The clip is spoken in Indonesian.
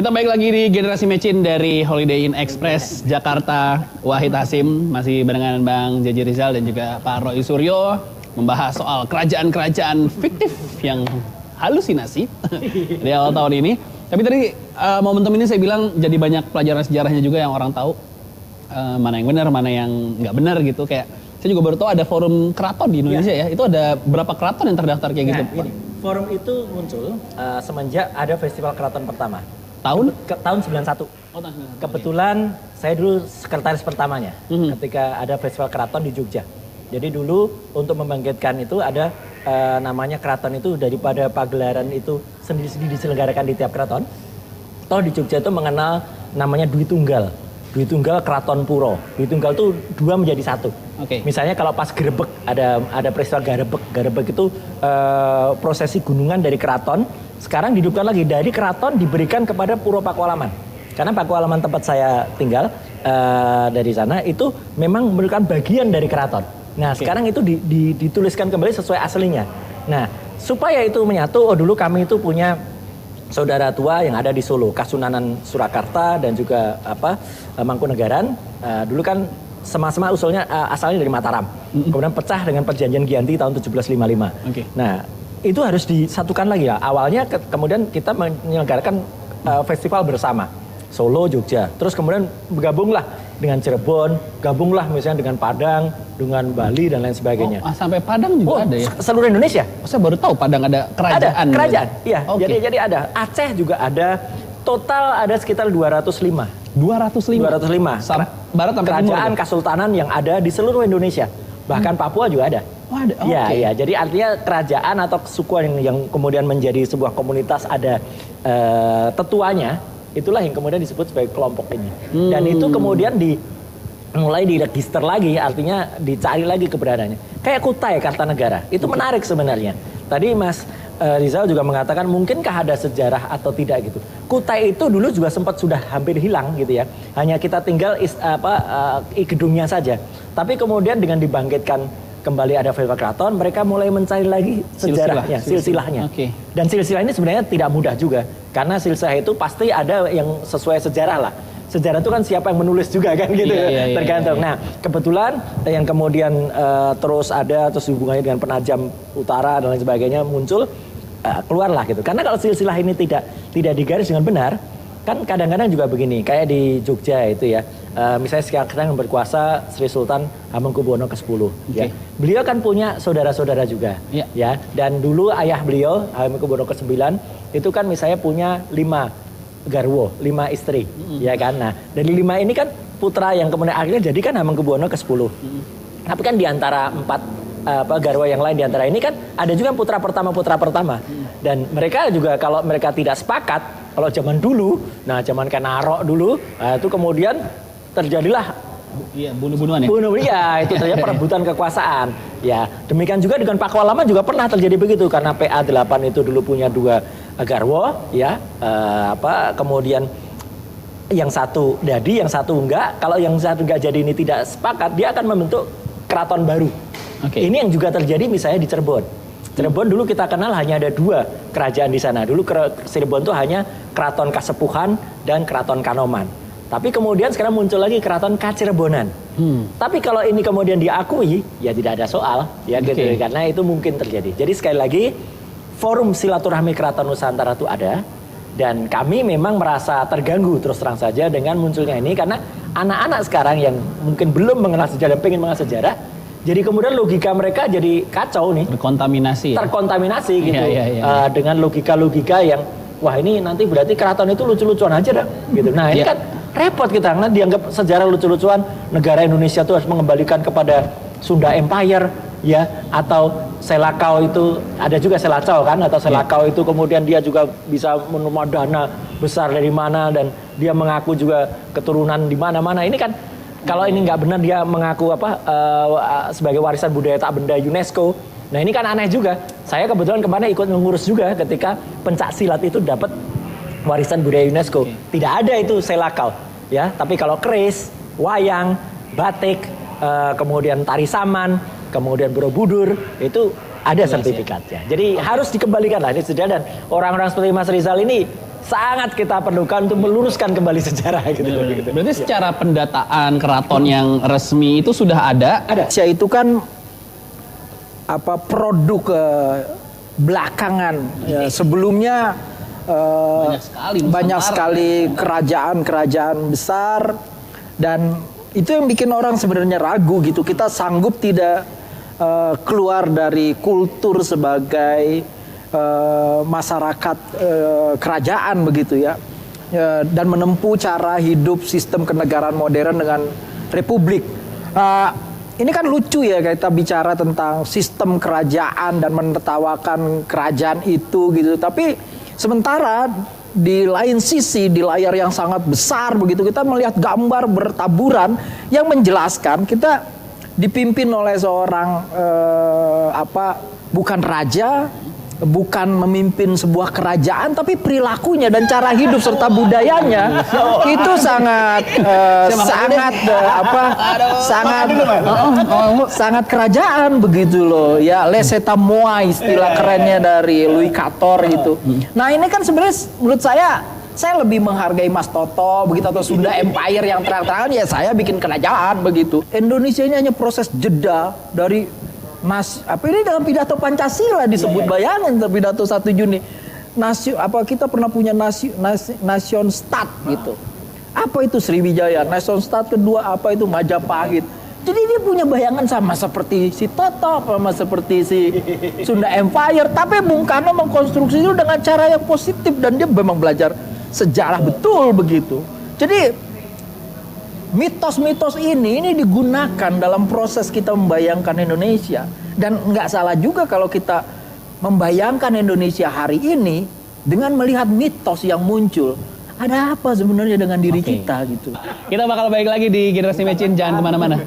Kita balik lagi di Generasi Mecin dari Holiday Inn Express Jakarta. Wahid Hasim masih barengan Bang Jaji Rizal dan juga Pak Roy Suryo membahas soal kerajaan-kerajaan fiktif yang halusinasi di awal tahun ini. Tapi tadi momentum ini saya bilang jadi banyak pelajaran sejarahnya juga yang orang tahu mana yang benar, mana yang nggak benar gitu. Kayak saya juga baru tahu ada forum keraton di Indonesia ya. Itu ada berapa keraton yang terdaftar kayak gitu? Ini, forum itu muncul semenjak ada festival keraton pertama. Tahun? Tahun 91. Oh, tahun 91. Kebetulan saya dulu sekretaris pertamanya ketika ada festival keraton di Jogja. Jadi dulu untuk membangkitkan itu ada namanya keraton itu daripada pagelaran itu sendiri-sendiri diselenggarakan di tiap keraton. Toh di Jogja itu mengenal namanya Dwi Tunggal. Dwi Tunggal Keraton Puro. Dwi Tunggal itu dua menjadi satu. Oke. Misalnya kalau pas Grebek ada peristiwa Grebek. Grebek itu prosesi gunungan dari keraton. Sekarang dihidupkan lagi dari keraton diberikan kepada Puro Pakualaman. Karena Pakualaman tempat saya tinggal dari sana itu memang merupakan bagian dari keraton. Nah sekarang itu dituliskan kembali sesuai aslinya. Nah supaya itu menyatu, dulu kami itu punya saudara tua yang ada di Solo, Kasunanan Surakarta dan juga Mangkunegaran. Dulu kan sama-sama usulnya asalnya dari Mataram. Kemudian pecah dengan perjanjian Giyanti tahun 1755. Oke. Nah itu harus disatukan lagi ya. Awalnya kemudian kita menyelenggarakan festival bersama. Solo, Jogja. Terus kemudian bergabunglah dengan Cirebon, gabunglah misalnya dengan Padang, dengan Bali dan lain sebagainya. Sampai Padang juga ada ya? Seluruh Indonesia. Saya baru tahu Padang ada kerajaan. Ada kerajaan, iya. Okay. Jadi ada. Aceh juga ada. Total ada sekitar 205. 205. Barat sampai kerajaan timur. Kesultanan yang ada di seluruh Indonesia. Bahkan Papua juga ada. Oh, ada. Iya. Jadi artinya kerajaan atau kesukuan yang kemudian menjadi sebuah komunitas ada tetuanya, itulah yang kemudian disebut sebagai kelompok ini. Dan itu kemudian mulai diregister lagi, artinya dicari lagi keberadaannya. Kayak Kutai Kartanegara, itu menarik sebenarnya. Tadi Mas Rizal juga mengatakan mungkinkah ada sejarah atau tidak gitu. Kutai itu dulu juga sempat sudah hampir hilang gitu ya. Hanya kita tinggal gedungnya saja. Tapi kemudian dengan dibangkitkan kembali ada festival keraton, mereka mulai mencari lagi sejarahnya, silsilahnya. Okay. Dan silsilah ini sebenarnya tidak mudah juga. Karena silsilah itu pasti ada yang sesuai sejarah lah. Sejarah itu kan siapa yang menulis juga kan gitu, tergantung. Nah kebetulan yang kemudian terus hubungannya dengan Penajam Utara dan lain sebagainya muncul, keluarlah gitu. Karena kalau silsilah ini tidak digaris dengan benar, kan kadang-kadang juga begini, kayak di Jogja itu ya. Misalnya sekarang yang berkuasa Sri Sultan Hamengkubuwono ke-10 ya. Beliau kan punya saudara-saudara juga ya. Dan dulu ayah beliau Hamengkubuwono ke-9 itu kan misalnya punya 5 garwo, 5 istri ya kan. Nah, dari 5 ini kan putra yang kemudian akhirnya jadi kan Hamengkubuwono ke-10. Tapi kan di antara 4 garwa yang lain di antara ini kan ada juga putra pertama. Dan mereka juga kalau mereka tidak sepakat, kalau zaman dulu, zaman Kenaro dulu, itu kemudian terjadilah bunuh-bunuhan ya. Iya, itu terjadi perebutan kekuasaan. Ya, demikian juga dengan Pakualaman juga pernah terjadi begitu karena PA8 itu dulu punya 2 garwo, ya. Kemudian yang satu jadi, yang satu enggak. Kalau yang satu enggak jadi ini tidak sepakat, dia akan membentuk keraton baru. Ini yang juga terjadi misalnya di Cirebon. Cirebon dulu kita kenal hanya ada 2 kerajaan di sana. Dulu Cirebon itu hanya Keraton Kasepuhan dan Keraton Kanoman. Tapi kemudian sekarang muncul lagi Keraton Kacirebonan. Tapi kalau ini kemudian diakui, ya tidak ada soal, ya gitu. Karena itu mungkin terjadi. Jadi sekali lagi, forum silaturahmi Keraton Nusantara itu ada. Dan kami memang merasa terganggu terus terang saja dengan munculnya ini. Karena anak-anak sekarang yang mungkin belum mengenal sejarah, pengen mengenal sejarah, jadi kemudian logika mereka jadi kacau nih. Terkontaminasi gitu. Dengan logika-logika yang, wah ini nanti berarti keraton itu lucu-lucuan aja dah. Gitu. Nah ini kan repot kita, karena dianggap sejarah lucu-lucuan, negara Indonesia itu harus mengembalikan kepada Sunda Empire, ya, atau Selakau itu, ada juga Selacau kan, atau Selakau itu kemudian dia juga bisa menerima dana besar dari mana, dan dia mengaku juga keturunan di mana-mana. Ini kan, kalau ini nggak benar dia mengaku sebagai warisan budaya tak benda UNESCO. Nah ini kan aneh juga. Saya kebetulan kemarin ikut mengurus juga ketika pencak silat itu dapat warisan budaya UNESCO. Tidak ada itu Selakau, ya. Tapi kalau keris, wayang, batik, kemudian tari saman, kemudian Borobudur, itu ada sertifikatnya. Jadi harus dikembalikan lah ini sejarah. Dan orang-orang seperti Mas Rizal ini sangat kita perlukan untuk meluruskan kembali sejarah gitu. Berarti secara pendataan keraton yang resmi itu sudah ada? Indonesia itu kan produk belakangan. Ya, sebelumnya banyak sekali kerajaan-kerajaan besar, dan itu yang bikin orang sebenarnya ragu gitu. Kita sanggup tidak keluar dari kultur sebagai masyarakat kerajaan begitu ya, dan menempuh cara hidup sistem kenegaraan modern dengan republik. Ini kan lucu ya kita bicara tentang sistem kerajaan dan menertawakan kerajaan itu gitu. Tapi sementara di lain sisi, di layar yang sangat besar begitu, kita melihat gambar bertaburan yang menjelaskan kita dipimpin oleh seorang bukan raja, bukan memimpin sebuah kerajaan, tapi perilakunya dan cara hidup serta budayanya itu sangat kerajaan begitu loh ya. Laissez-faire moi, istilah kerennya dari Louis XIV itu. Nah ini kan sebenarnya menurut saya lebih menghargai Mas Toto begitu, atau Sunda Empire yang terang-terangan, ya saya bikin kerajaan begitu. Indonesia ini hanya proses jeda dari ini dalam pidato Pancasila disebut, bayangin pidato 1 Juni. Kita pernah punya nation stat gitu. Apa itu Sriwijaya? Nation stat kedua apa itu Majapahit. Jadi dia punya bayangan sama seperti si Toto, sama seperti si Sunda Empire, tapi Bung Karno mengkonstruksi itu dengan cara yang positif dan dia memang belajar sejarah betul begitu. Jadi mitos-mitos ini digunakan dalam proses kita membayangkan Indonesia. Dan nggak salah juga kalau kita membayangkan Indonesia hari ini dengan melihat mitos yang muncul. Ada apa sebenarnya dengan diri kita gitu. Kita bakal balik lagi di Generasi Mecin, jangan kemana-mana.